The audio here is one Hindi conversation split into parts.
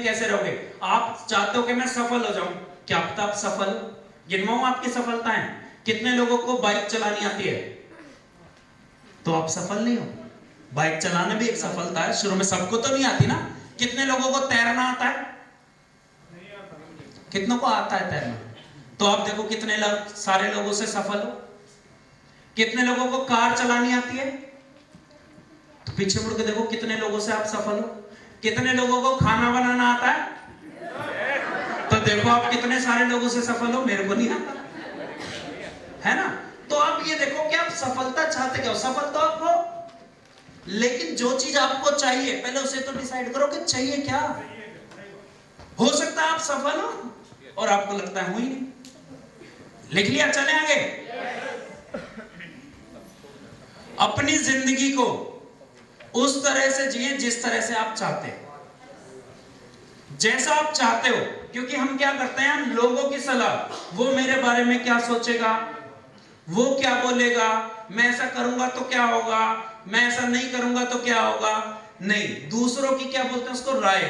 कैसे रहोगे? आप चाहते हो कि मैं सफल हो जाऊं, क्या पता आप सफल हो? गिनवाऊं आपकी सफलताएं? कितने लोगों को बाइक चलानी आती है? तो आप सफल नहीं हो। बाइक चलाना भी एक सफलता है, शुरू में सबको तो नहीं आती ना। कितने लोगों को तैरना आता है? कितनों को आता है तैरना? तो आप देखो कितने सारे लोगों से सफल हो। कितने लोगों को कार चलानी आती है? तो पीछे मुड़ के देखो कितने लोगों से आप सफल हो। कितने लोगों को खाना बनाना आता है? तो देखो आप कितने सारे लोगों से सफल हो। मेरे को नहीं आता, है ना। तो आप ये देखो कि आप सफलता चाहते क्या हो। सफल तो आप हो, लेकिन जो चीज आपको चाहिए पहले उसे तो डिसाइड करो कि चाहिए क्या। हो सकता है आप सफल हो और आपको लगता है हुई नहीं। लिख लिया, चले आगे। अपनी जिंदगी को उस तरह से जिए जिस तरह से आप चाहते हो, जैसा आप चाहते हो। क्योंकि हम क्या करते हैं, हम लोगों की सलाह, वो मेरे बारे में क्या सोचेगा, वो क्या बोलेगा, मैं ऐसा करूंगा तो क्या होगा, मैं ऐसा नहीं करूंगा तो क्या होगा। नहीं, दूसरों की क्या बोलते हैं उसको, राय,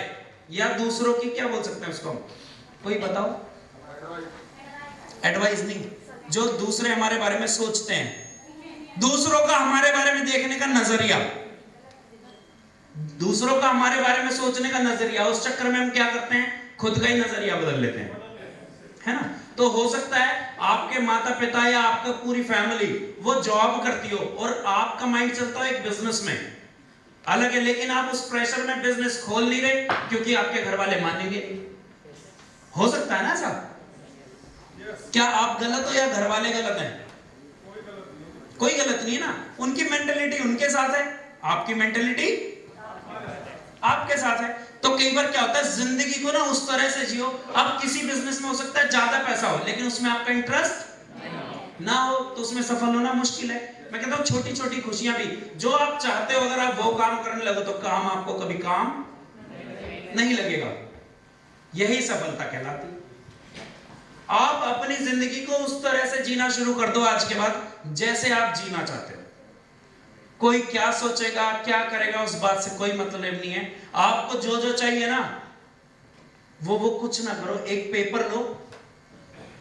या दूसरों की क्या बोल सकते हैं उसको, कोई बताओ। एडवाइस नहीं, जो दूसरे हमारे बारे में सोचते हैं, दूसरों का हमारे बारे में देखने का नजरिया, दूसरों का हमारे बारे में सोचने का नजरिया, उस चक्कर में हम क्या करते हैं, खुद का ही नजरिया बदल लेते हैं, है ना। तो हो सकता है आपके माता पिता या आपका पूरी फैमिली वो जॉब करती हो और आपका माइंड चलता हो एक बिजनेस में, अलग है, लेकिन आप उस प्रेशर में बिजनेस खोल नहीं रहे क्योंकि आपके घर वाले मानेंगे नहीं। हो सकता है ना ऐसा। क्या आप गलत हो या घर वाले गलत हैं? कोई गलत नहीं है ना। उनकी मेंटेलिटी उनके साथ है, आपकी मेंटेलिटी आपके साथ है। तो कई बार क्या होता है, जिंदगी को ना उस तरह से जियो। अब किसी बिजनेस में हो सकता है ज्यादा पैसा हो लेकिन उसमें आपका इंटरेस्ट ना हो, तो उसमें सफल होना मुश्किल है। मैं कहता हूं छोटी छोटी खुशियां भी जो आप चाहते हो, अगर आप वो काम करने लगो तो काम आपको कभी काम नहीं लगेगा। यही सफलता कहलाती है। आप अपनी जिंदगी को उस तरह से जीना शुरू कर दो आज के बाद जैसे आप जीना चाहते हो। कोई क्या सोचेगा क्या करेगा उस बात से कोई मतलब नहीं है। आपको जो जो चाहिए ना वो कुछ ना करो, एक पेपर लो,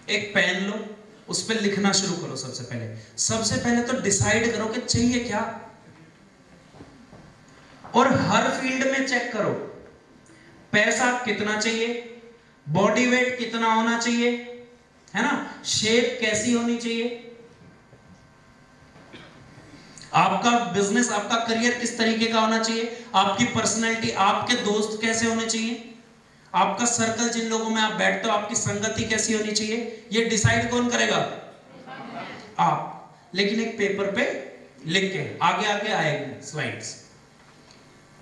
एक पेन लो, उस पर लिखना शुरू करो। सबसे पहले तो डिसाइड करो कि चाहिए क्या, और हर फील्ड में चेक करो पैसा कितना चाहिए, बॉडी वेट कितना होना चाहिए, है ना, शेप कैसी होनी चाहिए, आपका बिजनेस आपका करियर किस तरीके का होना चाहिए, आपकी पर्सनैलिटी, आपके दोस्त कैसे होने चाहिए, आपका सर्कल जिन लोगों में आप बैठते हो आपकी संगति कैसी होनी चाहिए। ये डिसाइड कौन करेगा? आप। लेकिन एक पेपर पे लिख के आगे आगे आएगी स्लाइड्स।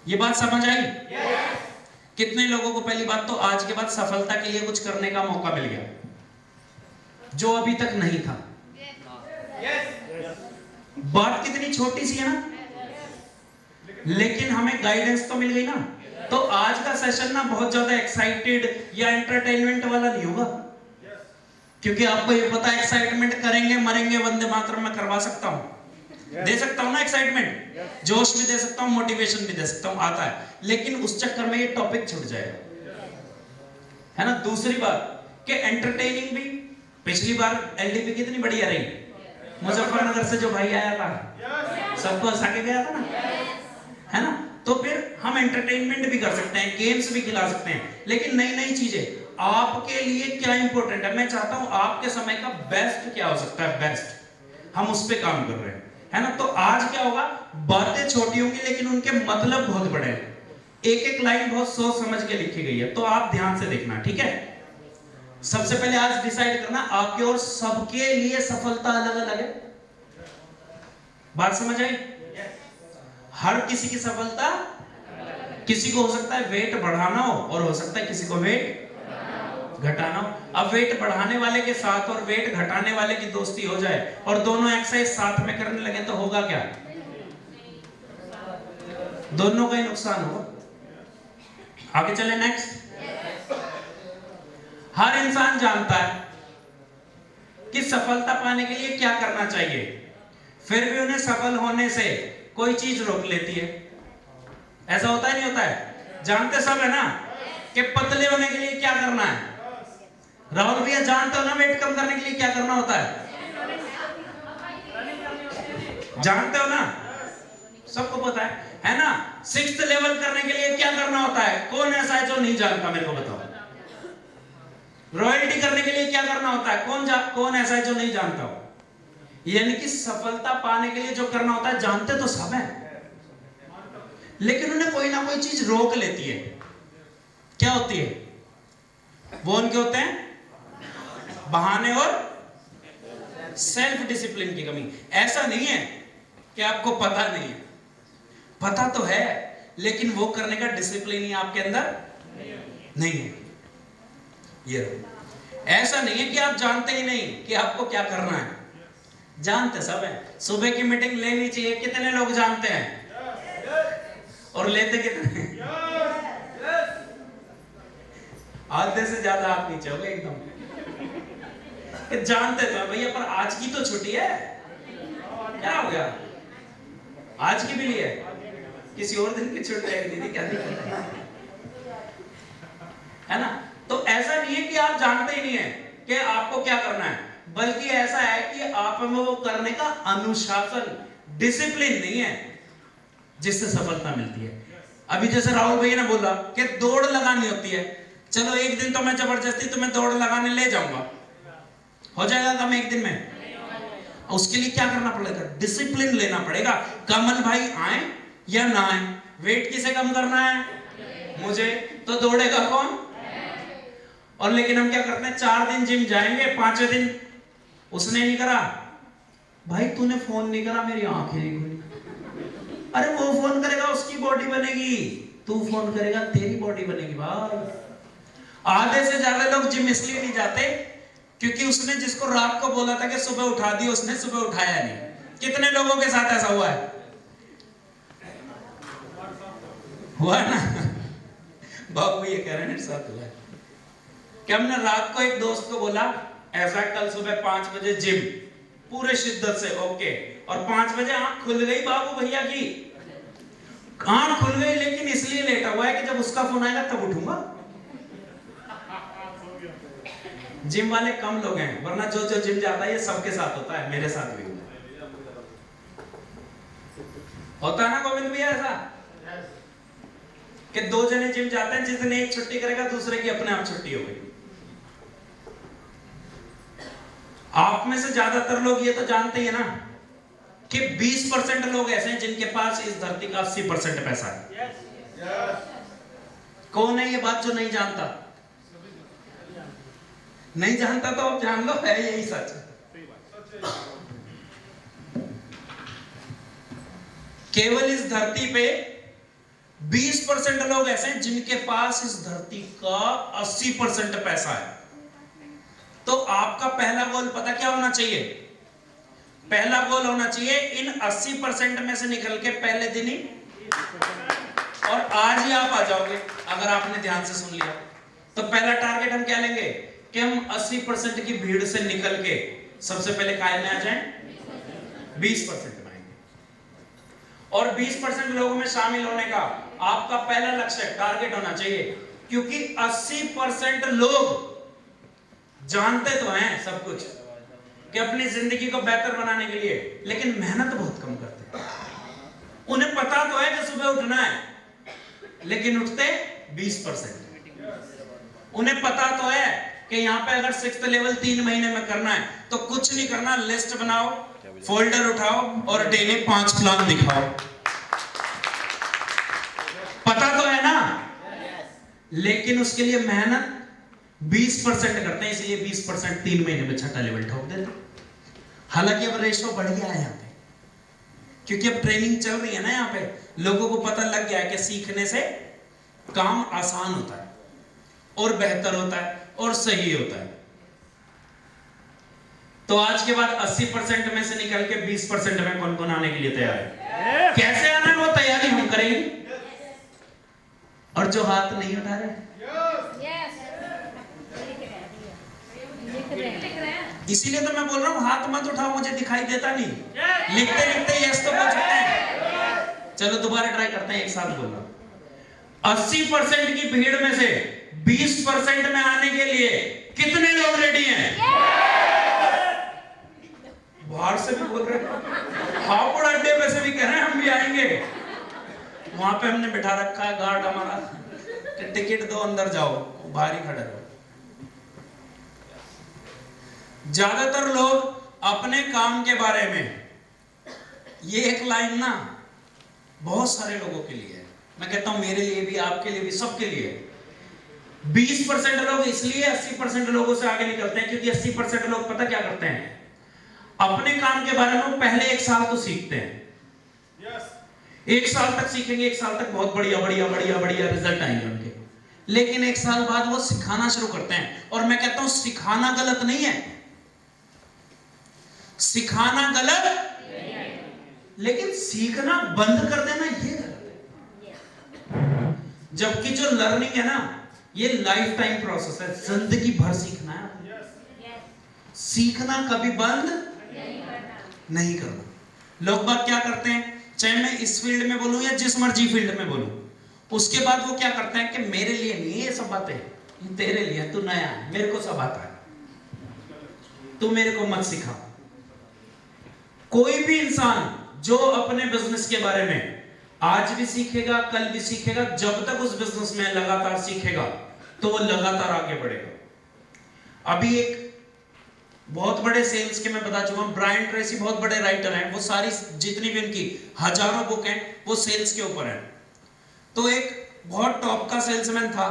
ये बात समझ आई? कितने लोगों को पहली बात तो आज के बाद सफलता के लिए कुछ करने का मौका मिल गया जो अभी तक नहीं था? बात कितनी छोटी सी है ना, लेकिन हमें गाइडेंस तो मिल गई ना। तो आज का सेशन ना बहुत ज्यादा एक्साइटेड या एंटरटेनमेंट वाला नहीं होगा, क्योंकि आपको ये पता है एक्साइटमेंट करेंगे मरेंगे वंदे मातरम में करवा सकता हूं, दे सकता हूं ना एक्साइटमेंट, जोश भी दे सकता हूं, मोटिवेशन भी दे सकता हूं, आता है। लेकिन उस चक्कर में ये टॉपिक छूट जाएगा, है ना। दूसरी बात कि एंटरटेनिंग भी, पिछली बार एलडीपी कितनी बढ़िया रही, मुजफ्फरनगर से जो भाई आया था सबको हंसा के गया था ना, है ना। तो फिर हम एंटरटेनमेंट भी कर सकते हैं, गेम्स भी खिला सकते हैं, लेकिन नई नई चीजें। आपके लिए क्या इंपॉर्टेंट है, मैं चाहता हूं आपके समय का बेस्ट क्या हो सकता है, बेस्ट हम उस पर काम कर रहे हैं, है ना। तो आज क्या होगा, बातें छोटी होंगी लेकिन उनके मतलब बहुत बड़े हैं। एक एक लाइन बहुत सोच समझ के लिखी गई है, तो आप ध्यान से देखना, ठीक है। सबसे पहले आज डिसाइड करना आपके और सबके लिए सफलता अलग अलग है। बात समझ आई? हर किसी की सफलता, किसी को हो सकता है वेट बढ़ाना हो और हो सकता है किसी को वेट घटाना हो। अब वेट बढ़ाने वाले के साथ और वेट घटाने वाले की दोस्ती हो जाए और दोनों एक्सरसाइज साथ में करने लगे तो होगा क्या? दोनों का ही नुकसान होगा। आगे चले नेक्स्ट। हर इंसान जानता है कि सफलता पाने के लिए क्या करना चाहिए, फिर भी उन्हें सफल होने से कोई चीज रोक लेती है। ऐसा होता है नहीं होता है? जानते सब है ना कि पतली करना है? राहुल भैया जानते हो ना वेट कम करने के लिए क्या करना होता है? जानते हो ना? सबको पता है ना? 6th लेवल करने के लिए क्या करना होता है? कौन ऐसा है जो नहीं जानता? मेरे को बताओ। रॉयल्टी करने के लिए क्या करना होता है? कौन ऐसा है जो नहीं जानता हो? यानी कि सफलता पाने के लिए जो करना होता है जानते तो सब है, लेकिन उन्हें कोई ना कोई चीज रोक लेती है। क्या होती है वो? उनके होते हैं बहाने और सेल्फ डिसिप्लिन की कमी। ऐसा नहीं है कि आपको पता नहीं है, पता तो है, लेकिन वो करने का डिसिप्लिन ही आपके अंदर नहीं है। ये ऐसा नहीं है कि आप जानते ही नहीं कि आपको क्या करना है, जानते सब है। सुबह की मीटिंग लेनी चाहिए, कितने लोग जानते हैं? और लेते कितने? आधे से ज्यादा आप नीचे हो गए एकदम। जानते तो भैया, पर आज की तो छुट्टी है, क्या हो गया? आज की भी लिए किसी और दिन की छुट्टी है दीदी, क्या दिक्कत है ना? तो ऐसा नहीं है कि आप जानते ही नहीं है कि आपको क्या करना है, बल्कि ऐसा है कि आप में वो करने का अनुशासन, डिसिप्लिन नहीं है, जिससे सफलता मिलती है। अभी जैसे राहुल भैया ने बोला कि दौड़ लगानी होती है, चलो एक दिन तो मैं जबरदस्ती तुम्हें दौड़ लगाने ले जाऊंगा, हो जाएगा काम एक दिन में? उसके लिए क्या करना पड़ेगा? डिसिप्लिन लेना पड़ेगा। कमल भाई आए या ना आए, वेट किसे कम करना है? मुझे। तो दौड़ेगा कौन? और लेकिन हम क्या करते हैं, 4 दिन जिम जाएंगे, 5वें दिन उसने नहीं करा, भाई तूने फोन नहीं करा, मेरी आंखें नहीं खुली। अरे वो फोन करेगा उसकी बॉडी बनेगी, तू फोन करेगा तेरी बॉडी बनेगी भाई। आधे से ज्यादा लोग जिम इसलिए नहीं जाते क्योंकि उसने जिसको रात को बोला था कि सुबह उठा दी, उसने सुबह उठाया नहीं। कितने लोगों के साथ ऐसा हुआ है? हुआ ना? बाबू ये कह रहे हैं मेरे साथ हुआ है कि हमने रात को एक दोस्त को बोला ऐसा कल सुबह 5 बजे जिम, पूरे शिद्दत से ओके, और 5 बजे आंख खुल गई बाबू भैया की, आंख खुल गई, लेकिन इसलिए लेटा हुआ है कि जब उसका फोन आएगा तब उठूंगा। जिम वाले कम लोग हैं, वरना जो जो जिम जाता है ये सबके साथ होता है, मेरे साथ भी होता है ना गोविंद भैया ऐसा कि 2 जने जिम जाते हैं, जिसने एक छुट्टी करेगा दूसरे की अपने आप छुट्टी हो गई। आप में से ज्यादातर लोग ये तो जानते ही है ना कि 20% लोग ऐसे हैं जिनके पास इस धरती का 80% पैसा है। कौन है ये बात जो नहीं जानता? नहीं जानता तो आप जान लो, है यही सच। केवल इस धरती पे 20% लोग ऐसे हैं जिनके पास इस धरती का 80% पैसा है। तो आपका पहला गोल पता क्या होना चाहिए? पहला गोल होना चाहिए इन 80% में से निकल के पहले दिन ही, और आज ही आप आ जाओगे अगर आपने ध्यान से सुन लिया। तो पहला टारगेट हम क्या लेंगे कि हम 80% की भीड़ से निकल के सबसे पहले काय में आ जाएं, 20% में आएंगे। और 20% लोगों में शामिल होने का आपका पहला लक्ष्य टारगेट होना चाहिए, क्योंकि 80% लोग जानते तो हैं सब कुछ कि अपनी जिंदगी को बेहतर बनाने के लिए, लेकिन मेहनत बहुत कम करते हैं। उन्हें पता तो है कि सुबह उठना है, लेकिन उठते 20%। उन्हें पता तो है कि यहाँ पे अगर 6th लेवल 3 महीने में करना है तो कुछ नहीं करना, लिस्ट बनाओ, फोल्डर उठाओ और डेली 5 प्लान दिखाओ। पता तो है ना, लेकिन उसके लिए मेहनत 20% करते हैं, इसलिए 20% 3 महीने में 6ठा लेवल ठोक देते। हालांकि अब रेशो बढ़ गया है यहाँ पे, क्योंकि अब ट्रेनिंग चल रही है ना, यहाँ पे लोगों को पता लग गया है कि सीखने से काम आसान होता है और बेहतर होता है और सही होता है। तो आज के बाद 80% में से निकल के 20% में कौन कौन आने के लिए तैयार है? कैसे आना है वो तैयारी हम करेंगे। और जो हाथ नहीं उठा रहे, इसीलिए तो मैं बोल रहा हूं हाथ मत उठाओ, मुझे दिखाई देता नहीं, लिखते लिखते यस तो बोल सकते हैं। चलो दोबारा ट्राई करते हैं, एक साथ बोल रहा हूं। 80% की भीड़ में से 20% में आने के लिए कितने लोग रेडी हैं? बाहर से भी बोल रहे हैं, हापुड़ अड्डे पे से भी कह रहे हैं हम भी आएंगे। वहां पे हमने बिठा रखा है गार्ड हमारा कि टिकट दो अंदर जाओ, बाहर ही खड़े रहो। ज्यादातर लोग अपने काम के बारे में, ये एक लाइन ना बहुत सारे लोगों के लिए है, मैं कहता हूं मेरे लिए भी, आपके लिए भी, सबके लिए। 20% लोग इसलिए 80% लोगों से आगे निकलते हैं क्योंकि 80% लोग पता क्या करते हैं, अपने काम के बारे में पहले 1 साल तो सीखते हैं। 1 साल तक सीखेंगे, 1 साल तक बहुत बढ़िया बढ़िया बढ़िया बढ़िया रिजल्ट आएंगे उनके, लेकिन 1 साल बाद वो सिखाना शुरू करते हैं। और मैं कहता हूं सिखाना गलत नहीं है, सिखाना गलत नहीं है, लेकिन सीखना बंद कर देना ये गलत है। जबकि जो लर्निंग है ना, ये लाइफ टाइम प्रोसेस है, जिंदगी भर सीखना है। सीखना कभी बंद नहीं करना। लोग बात क्या करते हैं, चाहे मैं इस फील्ड में बोलूं या जिस मर्जी फील्ड में बोलूं, उसके बाद वो क्या करते हैं कि मेरे लिए नहीं ये सब बातें, ये तेरे लिए, तू नया है, मेरे को सब आता है, तू मेरे को मत सिखा। कोई भी इंसान जो अपने बिजनेस के बारे में आज भी सीखेगा, कल भी सीखेगा, जब तक उस बिजनेस में लगातार सीखेगा तो वो लगातार आगे बढ़ेगा। अभी एक बहुत बड़े सेल्स के मैं बता चुका हूं, ब्रायन ट्रेसी बहुत बड़े राइटर हैं, वो सारी जितनी भी उनकी हजारों बुक हैं वो सेल्स के ऊपर है। तो एक बहुत टॉप का सेल्समैन था,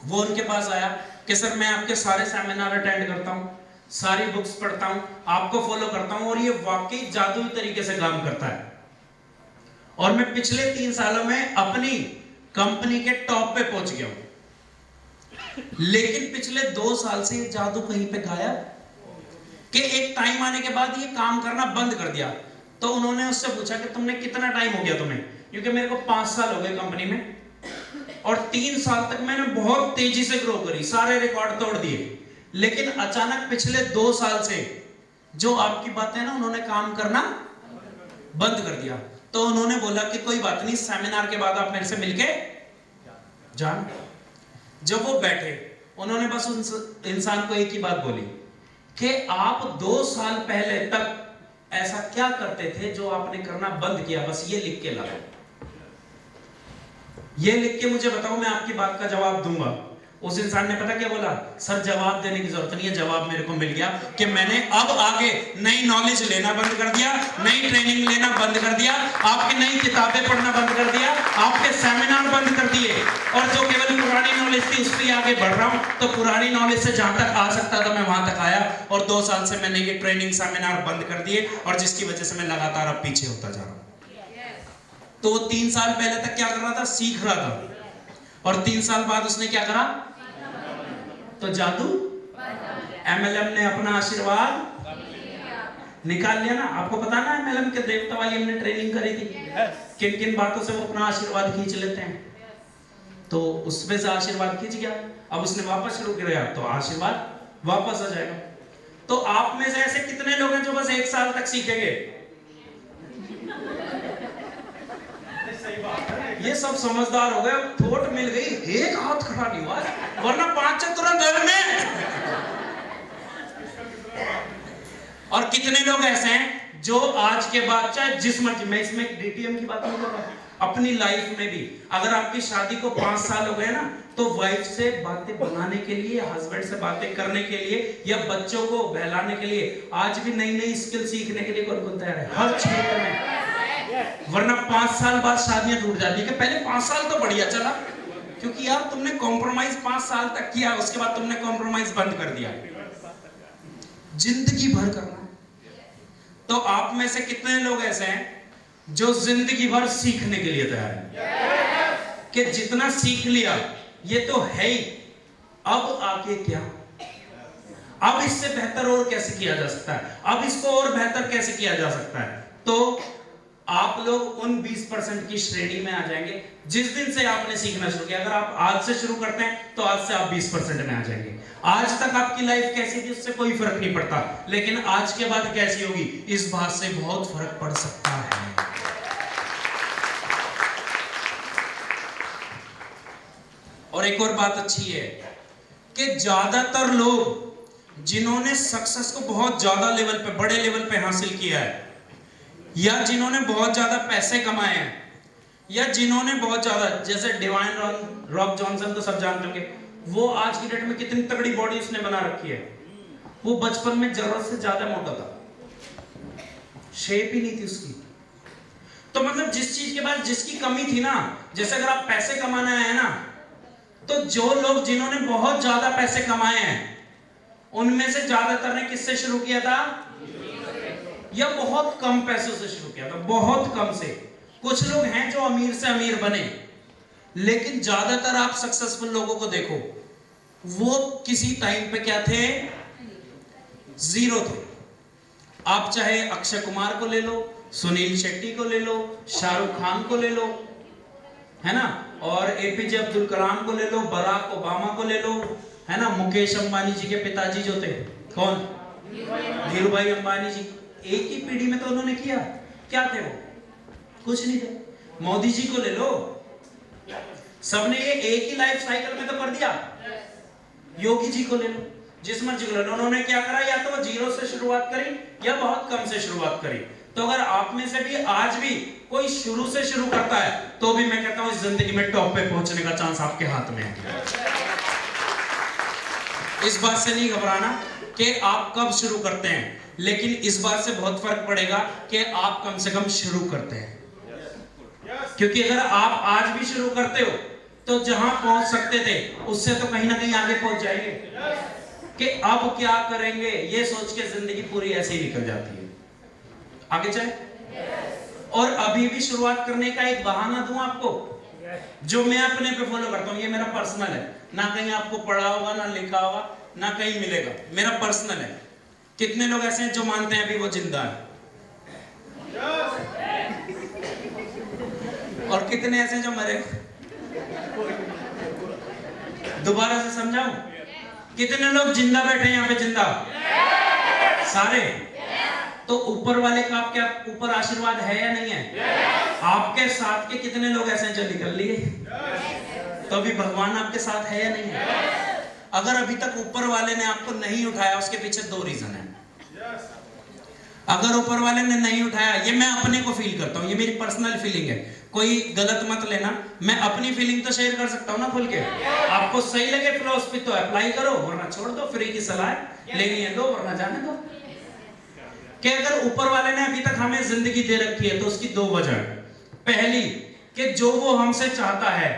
वो उनके पास आया कि सर मैं आपके सारे सेमिनार अटेंड करता हूं, सारी बुक्स पढ़ता हूं, आपको फॉलो करता हूं और ये वाकई जादुई तरीके से काम करता है, और मैं पिछले 3 सालों में अपनी कंपनी के टॉप पे पहुंच गया हूं। लेकिन पिछले 2 साल से ये जादू कहीं पे गायब, कि एक टाइम आने के बाद ये काम करना बंद कर दिया। तो उन्होंने उससे पूछा कि तुमने कितना टाइम हो गया तुम्हें, क्योंकि मेरे को 5 साल हो गए कंपनी में, और 3 साल तक मैंने बहुत तेजी से ग्रो करी, सारे रिकॉर्ड तोड़ दिए, लेकिन अचानक पिछले 2 साल से जो आपकी बातें ना, उन्होंने काम करना बंद कर दिया। तो उन्होंने बोला कि कोई बात नहीं, सेमिनार के बाद आप मेरे से मिलके जान। जब वो बैठे, उन्होंने बस उस इंसान को एक ही बात बोली कि आप 2 साल पहले तक ऐसा क्या करते थे जो आपने करना बंद किया, बस ये लिख के लाओ, ये लिख के मुझे बताओ, मैं आपकी बात का जवाब दूंगा। उस इंसान ने पता क्या बोला, सर जवाब देने की जरूरत नहीं है, जवाब मेरे को मिल गया कि मैंने अब आगे नई नॉलेज लेना बंद कर दिया, नई ट्रेनिंग लेना बंद कर दिया, आपकी नई किताबें पढ़ना बंद कर दिया, आपके सेमिनार बंद कर दिए, और जो केवल पुरानी नॉलेज थी उस पर आगे बढ़ रहा हूं। तो पुरानी नॉलेज से जहां तक आ सकता था मैं वहां तक आया, और 2 साल से मैंने ये ट्रेनिंग सेमिनार बंद कर दिए, और जिसकी वजह से मैं लगातार अब पीछे होता जा रहा हूं। तो 3 साल पहले तक क्या कर रहा था, सीख रहा था, और 3 साल बाद उसने क्या करा, तो जादू एमएलएम ने अपना आशीर्वाद निकाल लिया ना। आपको पता ना एमएलएम के देवता वाली हमने ट्रेनिंग करी थी, किन किन बातों से वो अपना आशीर्वाद खींच लेते हैं, तो उसमें से आशीर्वाद खींच गया, अब उसने वापस शुरू किया तो आशीर्वाद वापस आ जाएगा। तो आप में से ऐसे कितने लोग हैं जो बस 1 साल तक सीखेंगे? ये सब समझदार हो गए, थोट मिल गई, एक हाथ खड़ा नहीं हुआ, वरना 5 तुरंत घर में। और कितने लोग ऐसे हैं जो आज के बाद, चाहे जिस मर्जी, मैं इसमें डीटीएम की बात नहीं कर रहा, अपनी लाइफ में भी अगर आपकी शादी को 5 साल हो गए ना, तो वाइफ से बातें बनाने के लिए, हस्बैंड से बातें करने के लिए, या बच्चों को बहलाने के लिए आज भी नई नई स्किल सीखने के लिए कौन तैयार है, हर क्षेत्र में। वरना 5 साल बाद शादियां टूट जाती है कि पहले 5 साल तो बढ़िया चला, क्योंकि यार तुमने कॉम्प्रोमाइज 5 साल तक किया, उसके बाद तुमने कॉम्प्रोमाइज बंद कर दिया। जिंदगी भर करना है। तो आप में से कितने लोग ऐसे हैं जो जिंदगी भर सीखने के लिए तैयार हैं, कि जितना सीख लिया ये तो है ही, अब आगे क्या, अब इससे बेहतर और कैसे किया जा सकता है, अब इसको और बेहतर कैसे किया जा सकता है। तो आप लोग उन 20% की श्रेणी में आ जाएंगे जिस दिन से आपने सीखना शुरू किया। अगर आप आज से शुरू करते हैं तो आज से आप 20% में आ जाएंगे। आज तक आपकी लाइफ कैसी थी उससे कोई फर्क नहीं पड़ता, लेकिन आज के बाद कैसी होगी इस बात से बहुत फर्क पड़ सकता है। और और एक और बात अच्छी है कि ज्यादातर लोग जिन्होंने सक्सेस को बहुत ज्यादा लेवल पे, बड़े लेवल पे हासिल किया है, या जिन्होंने बहुत ज्यादा पैसे कमाए हैं, या जिन्होंने बहुत ज्यादा, जैसे डिवाइन रॉक जॉनसन तो सब जानते होंगे, वो आज की डेट में कितनी तगड़ी बॉडी उसने बना रखी है। वो बचपन में जरूरत से ज्यादा मोटा था, शेप ही नहीं थी उसकी। तो मतलब जिस चीज के बाद जिसकी कमी थी ना, जैसे अगर आप पैसे कमाना है ना, तो जो लोग जिन्होंने बहुत ज्यादा पैसे कमाए हैं उनमें से ज्यादातर ने किससे शुरू किया था, या बहुत कम पैसों से शुरू किया था, बहुत कम से। कुछ लोग हैं जो अमीर से अमीर बने, लेकिन ज्यादातर आप सक्सेसफुल लोगों को देखो, वो किसी टाइम पे क्या थे, जीरो थे। आप चाहे अक्षय कुमार को ले लो, सुनील शेट्टी को ले लो, शाहरुख खान को ले लो, है ना, और एपीजे अब्दुल कलाम को ले लो, बराक ओबामा को ले लो, है ना, मुकेश अंबानी जी के पिताजी जो थे, कौन, धीरू भाई अंबानी जी, एक ही पीढ़ी में तो उन्होंने किया। क्या थे वो, कुछ नहीं थे। मोदी जी को ले लो, सबने ये एक ही लाइफ साइकिल में तो कर दिया। योगी जी को ले लो, जिस मर्जी को ले लो, उन्होंने क्या करा, या तो वो जीरो से शुरुआत करी या बहुत कम से शुरुआत करी। तो अगर आप में से भी आज भी कोई शुरू से शुरू करता है, तो भी मैं कहता हूं इस जिंदगी में टॉप पे पहुंचने का चांस आपके हाथ में है। इस बात से नहीं घबराना कि आप कब शुरू करते हैं, लेकिन इस बात से बहुत फर्क पड़ेगा कि आप कम से कम शुरू करते हैं। क्योंकि अगर आप आज भी शुरू करते हो तो जहां पहुंच सकते थे उससे तो कहीं ना कहीं आगे पहुंच जाएंगे। कि अब क्या करेंगे ये सोच के जिंदगी पूरी ऐसे ही निकल जाती है। आगे चले। और अभी भी शुरुआत करने का एक बहाना दूं आपको, जो मैं अपने पे फॉलो करता हूं, ये मेरा पर्सनल है, ना कहीं आपको पढ़ा होगा, ना लिखा होगा, ना कहीं मिलेगा, मेरा पर्सनल है। कितने लोग ऐसे हैं जो मानते हैं अभी वो जिंदा है, और कितने ऐसे हैं जो मरे। दोबारा से समझाऊं, कितने लोग जिंदा बैठे यहाँ पे, जिंदा सारे। तो ऊपर वाले का आपके ऊपर आशीर्वाद है या नहीं है? आपके साथ के कितने लोग ऐसे हैं जो निकल लिए? तो अभी भगवान आपके साथ है या नहीं है? अगर अभी तक ऊपर वाले ने आपको नहीं उठाया, उसके पीछे दो रीजन है। अगर ऊपर वाले ने नहीं उठाया, ये मैं अपने को फील करता हूँ, ये मेरी पर्सनल फीलिंग है, कोई गलत मत लेना, मैं अपनी फीलिंग तो शेयर कर सकता हूँ ना खुल के। आपको सही लगे फिलॉसफी तो अप्लाई करो, वरना छोड़ दो, फ्री की सलाह लेनी है दो, वरना जाने दो। कि अगर ऊपर वाले ने अभी तक हमें जिंदगी दे रखी है तो उसकी दो वजह। पहली कि जो वो हमसे चाहता है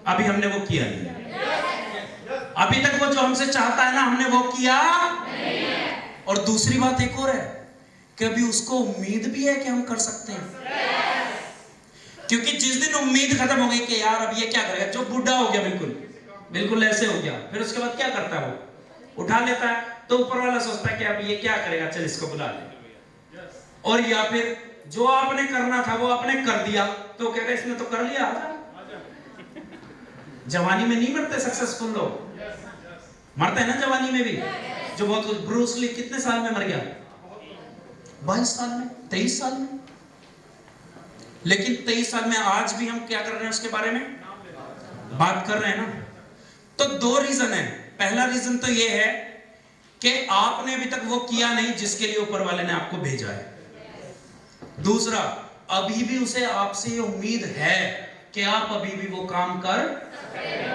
अभी हमने वो किया नहीं, अभी तक वो जो हमसे चाहता है ना हमने वो किया नहीं। और दूसरी बात एक और है कि अभी उसको उम्मीद भी है कि हम कर सकते हैं। क्योंकि जिस दिन उम्मीद खत्म हो गई कि यार अब ये क्या करेगा, जो बूढ़ा हो गया बिल्कुल बिल्कुल ऐसे हो गया, फिर उसके बाद क्या करता है, वो उठा लेता है। तो ऊपर वाला सोचता है कि अब ये क्या करेगा, चल इसको बुला ले। और या फिर जो आपने करना था वो आपने कर दिया, तो कहेगा इसने तो कर लिया। जवानी में नहीं मरते सक्सेसफुल लोग, मरते हैं ना जवानी में भी। जो बहुत, ब्रूस ली कितने साल में मर गया, 22 साल में, 23 साल में। लेकिन 23 साल में आज भी हम क्या कर रहे हैं उसके बारे में बात कर रहे हैं ना। तो दो रीजन है। पहला रीजन तो ये है कि आपने अभी तक वो किया नहीं जिसके लिए ऊपर वाले ने आपको भेजा है। दूसरा, अभी भी उसे आपसे उम्मीद है कि आप अभी भी वो काम कर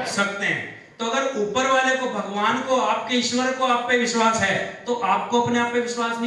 सकते हैं। तो अगर ऊपर वाले को, भगवान को, आपके ईश्वर को आप पे विश्वास है, तो आपको अपने आप पे विश्वास नहीं